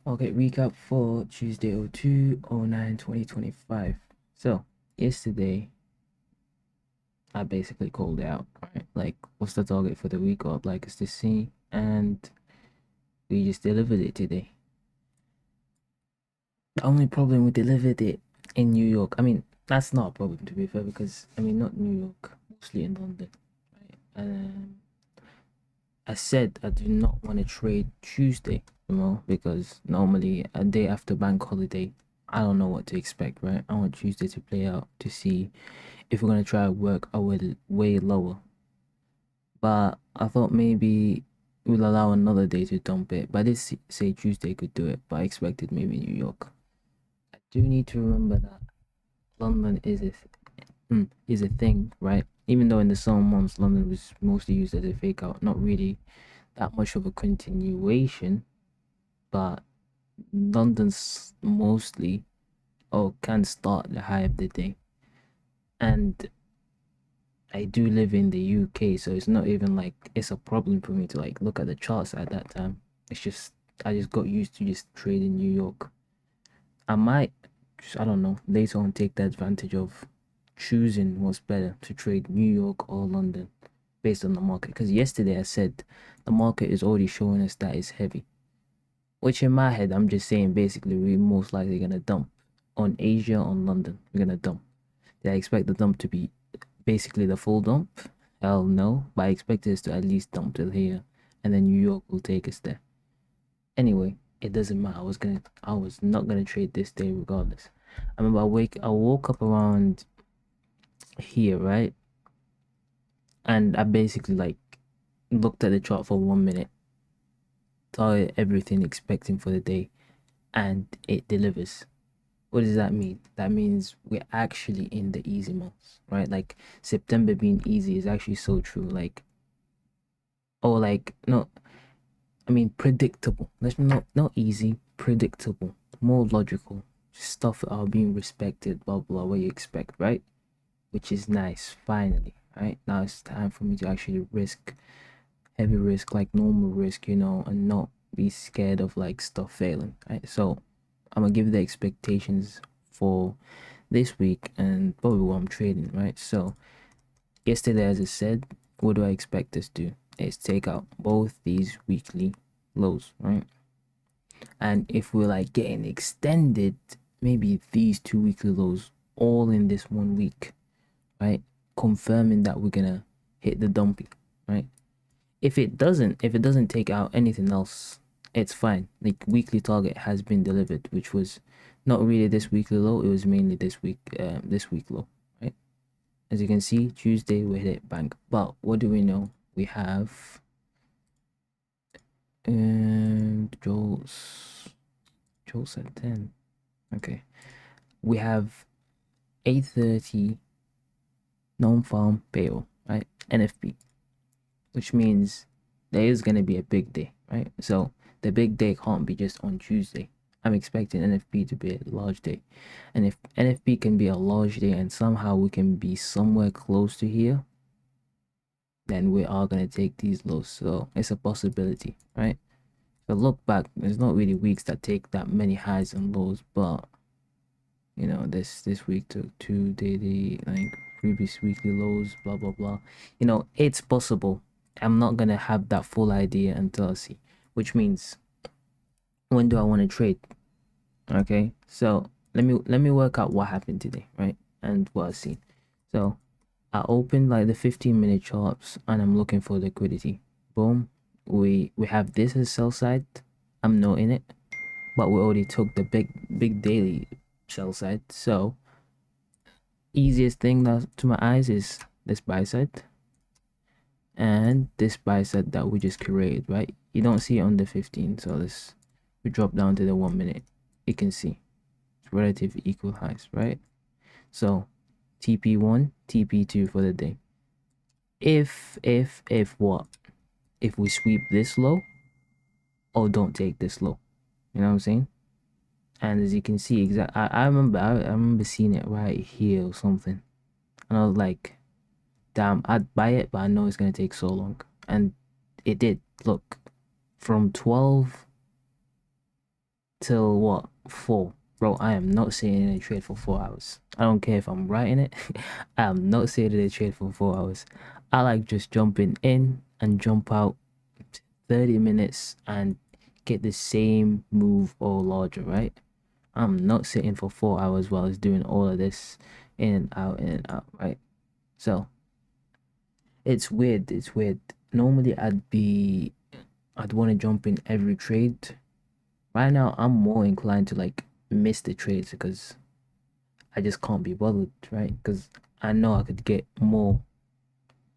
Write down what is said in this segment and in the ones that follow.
Okay, recap for Tuesday 02/09/2025. So, yesterday I basically called out, right? Like, what's the target for the week? I'd like us to see, and we just delivered it today. The only problem we delivered it in New York. I mean, that's not a problem to be fair, because not New York, mostly in London, right? I said I do not want to trade Tuesday, because normally a day after bank holiday, I don't know what to expect, right? I want Tuesday to play out to see if we're gonna try to work our way lower. But I thought maybe we'll allow another day to dump it. But I did say Tuesday could do it, but I expected maybe New York. I do need to remember that London is a thing, right? Even though in the summer months London was mostly used as a fake out, not really that much of a continuation, but London's mostly or can start the high of the day. And I do live in the UK, so it's not even like it's a problem for me to like look at the charts at that time. It's just I just got used to just trading New York. I might, I don't know, later on take the advantage of choosing what's better to trade New York or London based on the market. Because yesterday I said the market is already showing us that it's heavy. Which in my head, I'm just saying basically we're most likely gonna dump on Asia, on London. We're gonna dump. Did I expect the dump to be basically the full dump? Hell no, but I expect us to at least dump till here, and then New York will take us there. Anyway, it doesn't matter. I was not gonna trade this day regardless. I remember I woke up around here, right? And I basically like looked at the chart for 1 minute, target everything expecting for the day, and it delivers. What does that mean? That means we're actually in the easy months, right? Like September being easy is actually so true. Like, or like, no, I mean predictable. That's not easy, predictable, more logical. Stuff that are being respected, blah blah. What you expect, right? Which is nice. Finally, right now it's time for me to actually risk heavy risk, like normal risk, and not be scared of like stuff failing, right? So I'm gonna give the expectations for this week and probably what I'm trading, right? So yesterday, as I said, what do I expect us to do? Is take out both these weekly lows, right? And if we're like getting extended, maybe these two weekly lows all in this 1 week, right? Confirming that we're gonna hit the dumping, right? If it doesn't take out anything else, it's fine. Like weekly target has been delivered, which was not really this weekly low. It was mainly this week low, right? As you can see, Tuesday we hit it bank. But what do we know? We have Joel's at 10. Okay. We have 8:30 non-farm payroll, right? NFP, which means there is gonna be a big day, right? So the big day can't be just on Tuesday. I'm expecting NFP to be a large day. And if NFP can be a large day and somehow we can be somewhere close to here, then we are going to take these lows. So it's a possibility, right? If I look back, there's not really weeks that take that many highs and lows, but this week took two daily like previous weekly lows, blah blah blah. It's possible. I'm not gonna have that full idea until I see, which means when do I want to trade? Okay, so let me work out what happened today, right? And what I see. So I opened like the 15-minute charts and I'm looking for liquidity. Boom. We have this as sell side. I'm not in it, but we already took the big daily sell side. So easiest thing that to my eyes is this buy side and this buy side that we just created, right? You don't see it on the 15, so we drop down to the 1 minute. You can see it's relative equal highs, right? So TP1, TP2 for the day. If what? If we sweep this low or don't take this low. You know what I'm saying? And as you can see, I remember seeing it right here or something. And I was like, damn, I'd buy it, but I know it's gonna take so long. And it did. Look, from 12 till what, 4. Bro, I am not sitting in a trade for 4 hours. I don't care if I'm writing it. I am not sitting in a trade for 4 hours. I like just jumping in and jump out 30 minutes and get the same move or larger, right? I'm not sitting for 4 hours while it's doing all of this in and out, right? So it's weird. It's weird. Normally I'd want to jump in every trade. Right now I'm more inclined to like miss the trades because I just can't be bothered, right? Because I know I could get more.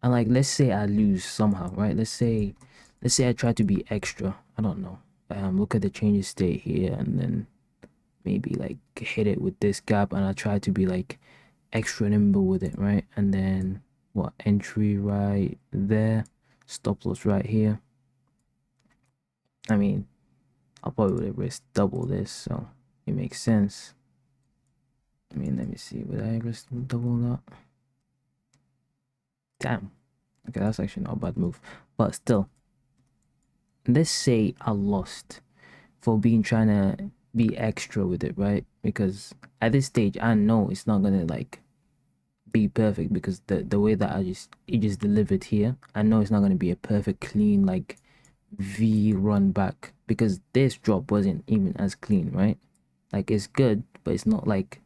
And like, let's say I lose somehow, right? Let's say I try to be extra. I don't know. Look at the change of state here, and then maybe like hit it with this gap, and I try to be like extra nimble with it, right? And then what, entry right there, stop loss right here. I mean, I'll probably would have risked double this, so it makes sense. I mean, let me see. Would I risk double that? Damn. Okay, that's actually not a bad move. But still, let's say I lost for being trying to be extra with it, right? Because at this stage, I know it's not gonna like be perfect because the way that it just delivered here, I know it's not gonna be a perfect clean like V run back because this drop wasn't even as clean, right? Like it's good, but it's not like,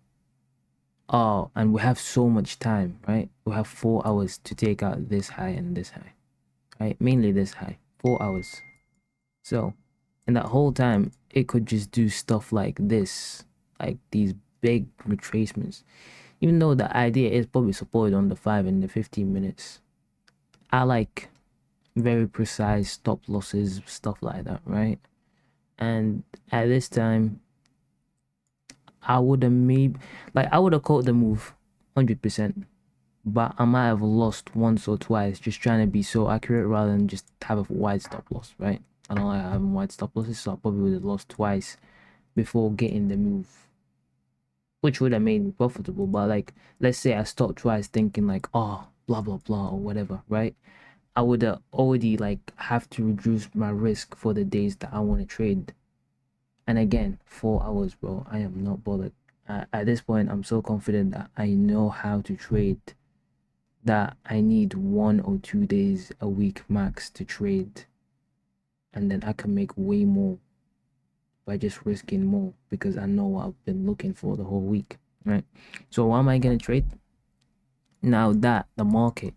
oh, and we have so much time, right? We have 4 hours to take out this high and this high, right? Mainly this high, 4 hours. So, in that whole time, it could just do stuff like this, like these big retracements. Even though the idea is probably supported on the 5 and the 15 minutes, I like very precise stop losses, stuff like that, right? And at this time, I would have maybe, like, I would have caught the move 100%, but I might have lost once or twice just trying to be so accurate rather than just have a wide stop loss, right? I don't like having wide stop losses, so I probably would have lost twice before getting the move, which would have made me profitable. But like, let's say I stopped twice thinking like, oh, blah blah blah or whatever, right? I would have already like have to reduce my risk for the days that I want to trade. And again, 4 hours, bro. I am not bothered. At this point, I'm so confident that I know how to trade that I need 1 or 2 days a week max to trade, and then I can make way more by just risking more because I know what I've been looking for the whole week, right? So why am I gonna trade? Now that the market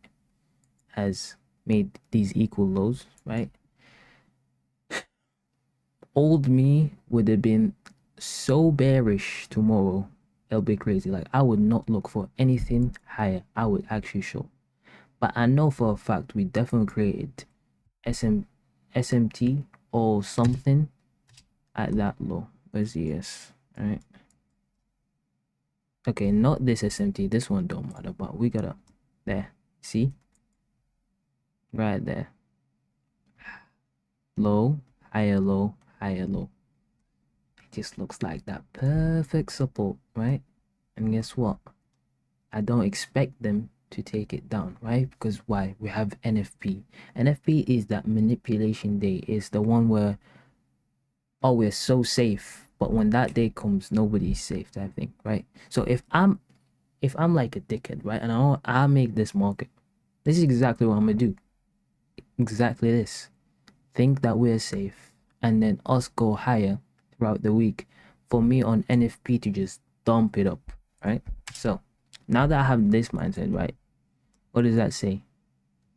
has made these equal lows, right? Old me would have been so bearish tomorrow. It'll be crazy. Like I would not look for anything higher. I would actually show. But I know for a fact we definitely created SM SMT or something at that low. Where's the S? Alright. Okay, not this SMT. This one don't matter, but we gotta there. See? Right there. Low, higher low, higher low. It just looks like that perfect support, right? And guess what? I don't expect them to take it down, right? Because why? We have NFP. NFP is that manipulation day. It's the one where, oh, we're so safe, but when that day comes, nobody's safe type thing, right? So if I'm like a dickhead, right, and I make this market, this is exactly what I'm gonna do. Exactly this. Think that we're safe, and then us go higher throughout the week. For me on NFP to just dump it up, right? So now that I have this mindset, right, what does that say?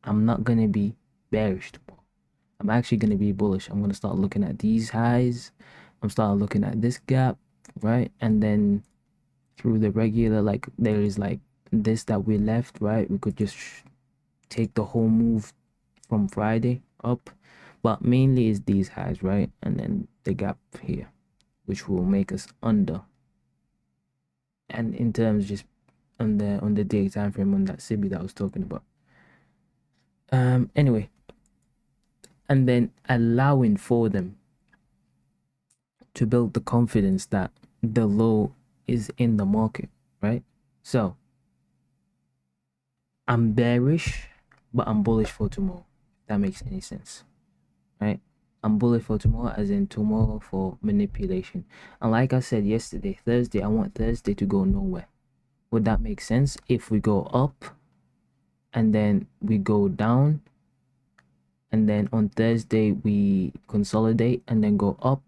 I'm not gonna be bearish tomorrow. I'm actually gonna be bullish. I'm gonna start looking at these highs. I'm starting looking at this gap, right? And then through the regular, like there is like this that we left, right? We could just take the whole move from Friday up, but mainly is these highs, right? And then the gap here, which will make us under. And in terms just on the day time frame on that CB that I was talking about. Anyway, and then allowing for them to build the confidence that the low is in the market, right? So I'm bearish, but I'm bullish for tomorrow. If that makes any sense, right? I'm bullish for tomorrow, as in tomorrow for manipulation. And like I said yesterday, Thursday, I want Thursday to go nowhere. Would that make sense? If we go up and then we go down, and then on Thursday we consolidate and then go up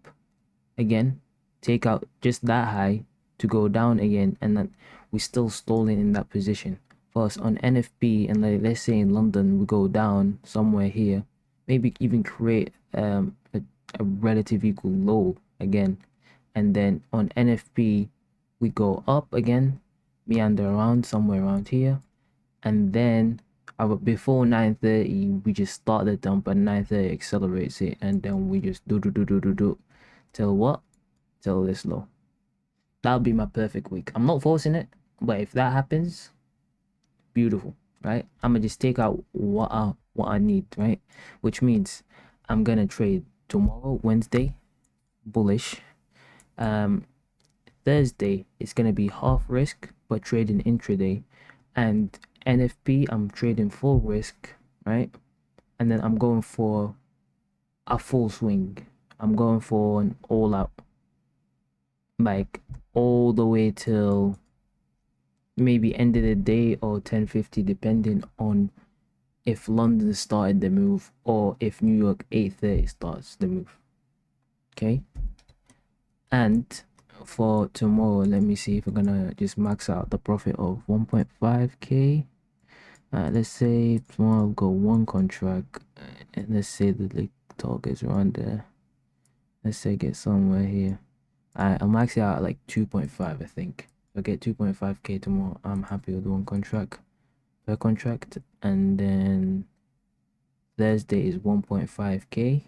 again, take out just that high to go down again, and then we still stalling in that position. For us on NFP, and let's say in London we go down somewhere here, maybe even create a relative equal low again, and then on NFP we go up again, meander around somewhere around here, and then before 9:30 we just start the dump, and 9:30 accelerates it, and then we just do till what? Till this low. That'll be my perfect week. I'm not forcing it, but if that happens, beautiful, right? I'm gonna just take out what I need, right? Which means I'm gonna trade tomorrow, Wednesday, bullish. Thursday it's gonna be half risk but trading intraday, and NFP I'm trading full risk, right? And then I'm going for a full swing. I'm going for an all out, like all the way till maybe end of the day or 10:50, depending on if London started the move or if New York 8:30 starts the move. Okay. And for tomorrow, let me see if we're gonna just max out the profit of 1.5k. Let's say tomorrow I'll go one contract, and let's say the like target's around there. Let's say get somewhere here. I'll max it out at like 2.5, I think. I'll get 2.5k tomorrow. I'm happy with one contract per contract, and then Thursday is 1.5k,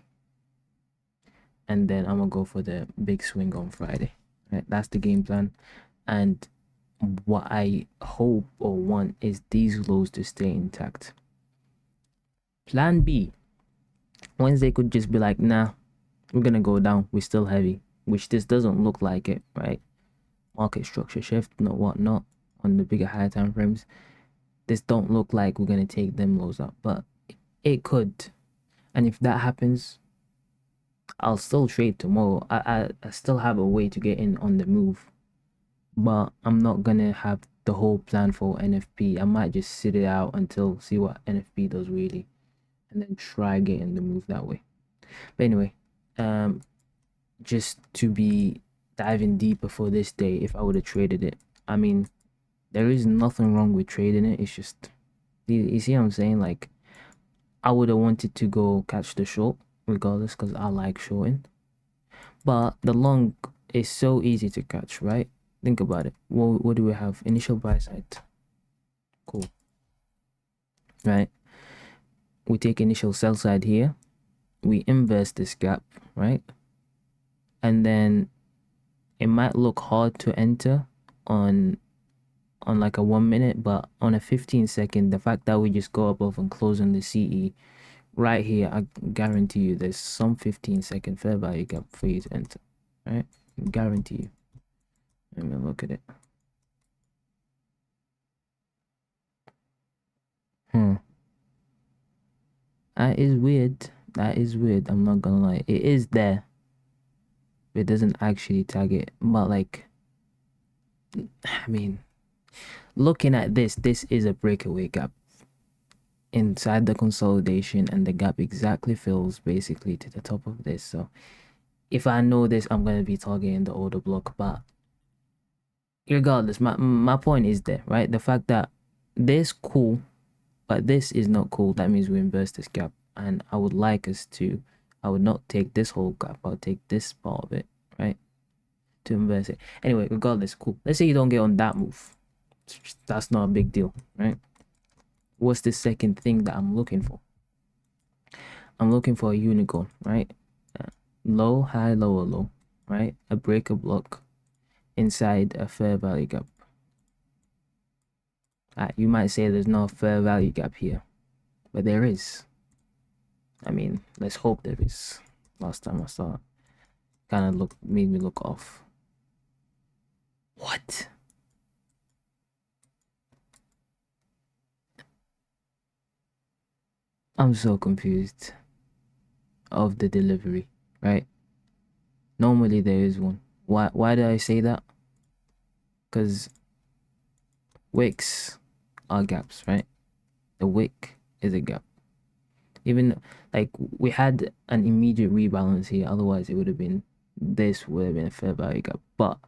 and then I'm gonna go for the big swing on Friday. Right, that's the game plan. And what I hope or want is these lows to stay intact. Plan B, Wednesday could just be like, nah, we're gonna go down, we're still heavy, which this doesn't look like it, right? Market structure shift, no whatnot on the bigger higher time frames. This don't look like we're gonna take them lows up, but it could. And if that happens, I'll still trade tomorrow. I still have a way to get in on the move, but I'm not gonna have the whole plan for NFP. I might just sit it out until see what NFP does really, and then try getting the move that way. But anyway, just to be diving deeper for this day, if I would have traded it, I mean, there is nothing wrong with trading it. It's just, you see what I'm saying? Like, I would have wanted to go catch the short regardless, because I like shorting. But the long is so easy to catch, right? Think about it. What do we have? Initial buy side. Cool. Right? We take initial sell side here. We inverse this gap, right? And then it might look hard to enter on like a 1 minute, but on a 15-second, the fact that we just go above and close on the CE right here, I guarantee you there's some 15-second fair value gap for you to enter, right? Guarantee you. Let me look at it. That is weird. That is weird. I'm not gonna lie. It is there. It doesn't actually tag it. But like, I mean, looking at this is a breakaway gap inside the consolidation, and the gap exactly fills basically to the top of this. So if I know this, I'm gonna be targeting the order block. But regardless, my point is there, right? The fact that this cool, but this is not cool. That means we inverse this gap, and I would like us to. I would not take this whole gap. I'll take this part of it, right, to inverse it. Anyway, regardless, cool. Let's say you don't get on that move. That's not a big deal, right? What's the second thing that I'm looking for? I'm looking for a unicorn, right? Low, high, lower, low, right? A breaker block inside a fair value gap. You might say there's no fair value gap here, but there is. I mean, let's hope there is. Last time I saw it, kind of made me look off. What? I'm so confused. of the delivery, right? Normally there is one. Why do I say that? Because wicks are gaps, right? The wick is a gap. Even like we had an immediate rebalance here, otherwise it would have been this would have been a fair value gap. But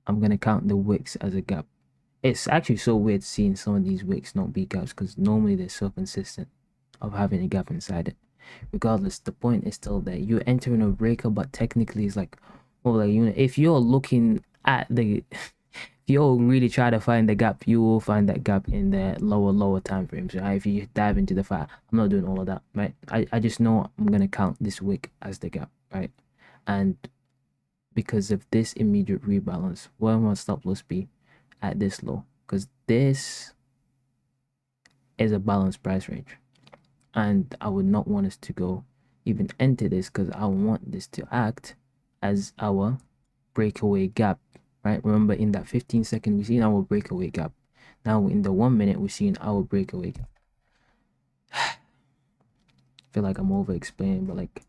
I'm gonna count the wicks as a gap. It's actually so weird seeing some of these wicks not be gaps because normally they're so consistent of having a gap inside it. Regardless, the point is still there. You're entering a breaker, but technically it's like, well, like, you know, if you're looking at the if you really try to find the gap, you will find that gap in the lower time frames. Right? If you dive into the file, I'm not doing all of that, right? I just know I'm gonna count this wick as the gap, right? And because of this immediate rebalance, where will my stop loss be at this low? Because this is a balanced price range, and I would not want us to go even enter this because I want this to act as our breakaway gap, right? Remember in that 15-second, we seen our breakaway gap. Now in the 1 minute, we're seeing our breakaway gap. I feel like I'm over explaining, but like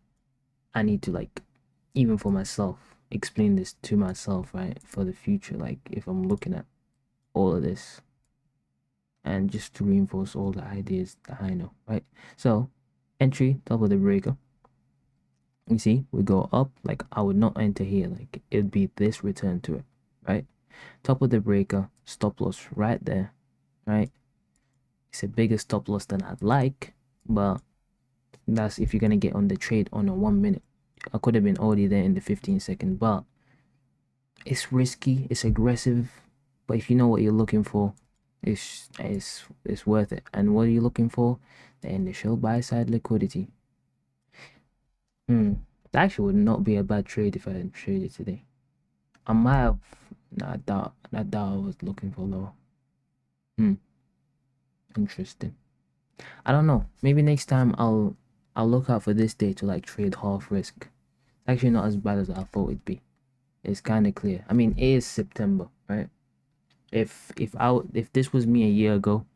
I need to like, even for myself, explain this to myself, right? For the future, like if I'm looking at all of this and just to reinforce all the ideas that I know, right? So entry, top of the breaker. You see, we go up, like I would not enter here, like it'd be this return to it, right? Top of the breaker, stop loss right there, right? It's a bigger stop loss than I'd like, but that's if you're gonna get on the trade on a 1 minute. I could have been already there in the 15-second, but it's risky, it's aggressive, but if you know what you're looking for, it's worth it. And what are you looking for? The initial buy side liquidity. That actually would not be a bad trade if I had traded today. I might have. Nah, that I was looking for low. Interesting. I don't know. Maybe next time I'll look out for this day to like trade half risk. It's actually not as bad as I thought it'd be. It's kind of clear. I mean, it is September, right? If this was me a year ago,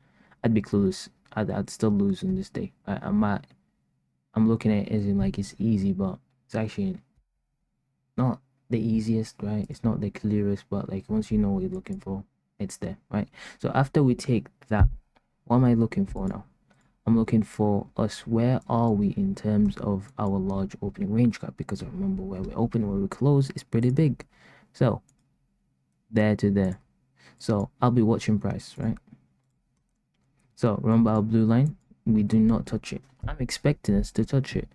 I'd be clueless. I'd still lose on this day. I'm looking at it as in like it's easy, but it's actually not the easiest, right? It's not the clearest, but like once you know what you're looking for, it's there, right? So after we take that, what am I looking for now? I'm looking for us. Where are we in terms of our large opening range gap? Because I remember where we open, where we close is pretty big. So there to there. So I'll be watching price, right? So remember our blue line, we do not touch it. I'm expecting us to touch it.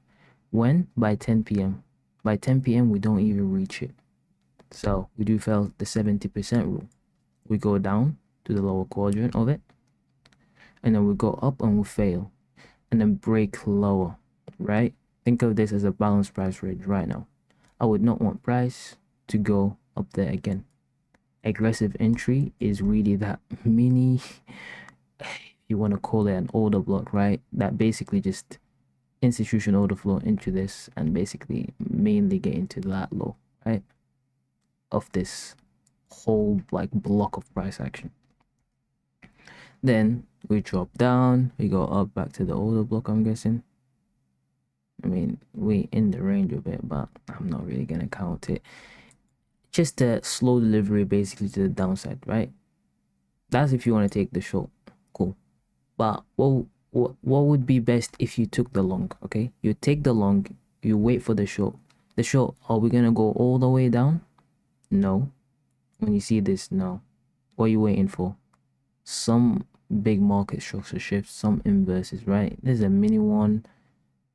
When? By 10 p.m. By 10 p.m. we don't even reach it. So we do fail the 70% rule. We go down to the lower quadrant of it, and then we go up and we fail, and then break lower, right? Think of this as a balanced price range right now. I would not want price to go up there again. Aggressive entry is really that mini, you want to call it an order block, right? That basically just institution order flow into this and basically mainly get into that low, right? Of this whole like block of price action. Then we drop down, we go up back to the order block, I'm guessing. I mean, we in the range of it, but I'm not really gonna count it. Just a slow delivery basically to the downside, right? That's if you want to take the short. Cool. But what would be best if you took the long, okay? You take the long, you wait for the short. The short, are we gonna go all the way down? No. When you see this, no. What are you waiting for? Some big market structure shifts, some inverses, right? There's a mini one,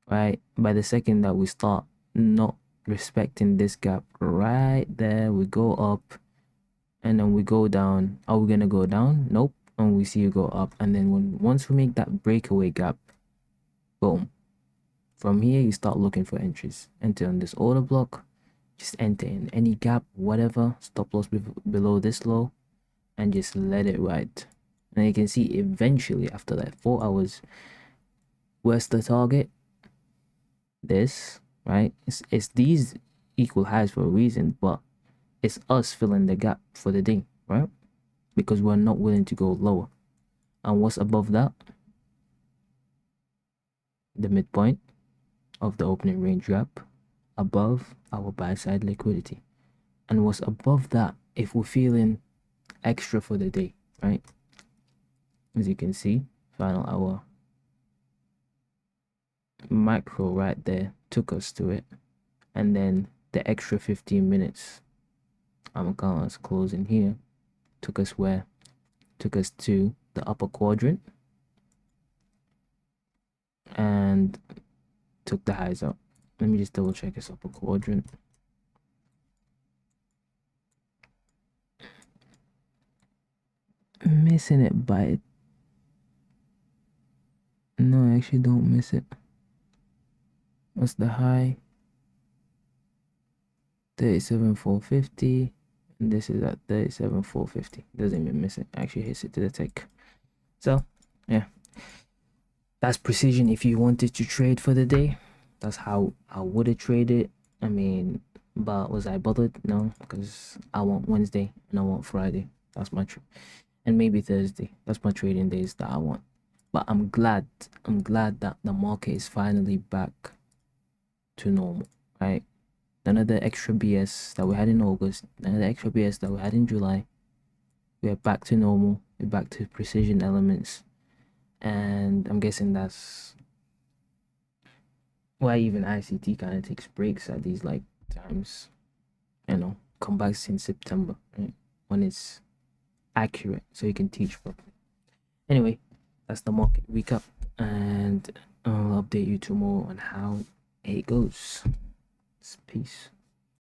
right? By the second that we start not respecting this gap right there, we go up and then we go down. Are we gonna go down? Nope. And we see you go up, and then once we make that breakaway gap, boom. From here you start looking for entries. Enter on this order block, just enter in any gap, whatever, stop loss below this low, and just let it ride. And you can see eventually after that 4 hours, where's the target? This, right? It's these equal highs for a reason, but it's us filling the gap for the day, right? Because we're not willing to go lower. And what's above that? The midpoint of the opening range gap above our buy side liquidity. And what's above that, if we're feeling extra for the day, right? As you can see, final hour macro right there took us to it. And then the extra 15 minutes, I'm counting as closing here, took us where? Took us to the upper quadrant and took the highs up. Let me just double check this upper quadrant. Missing it by no, I actually don't miss it. What's the high? 37,450, and this is at 37,450. Doesn't even miss it. Actually hits it to the tick. So yeah, that's precision. If you wanted to trade for the day, that's how I would have traded. I mean, but was I bothered? No, because I want Wednesday and I want Friday. That's my and maybe Thursday. That's my trading days that I want. But I'm glad that the market is finally back to normal, right? None of the extra BS that we had in August, none of the extra BS that we had in July. We're back to normal. We're back to precision elements. And I'm guessing that's why even ICT kind of takes breaks at these like times. You know, come back in September, right? When it's accurate so you can teach properly. Anyway, that's the market recap, and I'll update you tomorrow on how it goes. Peace.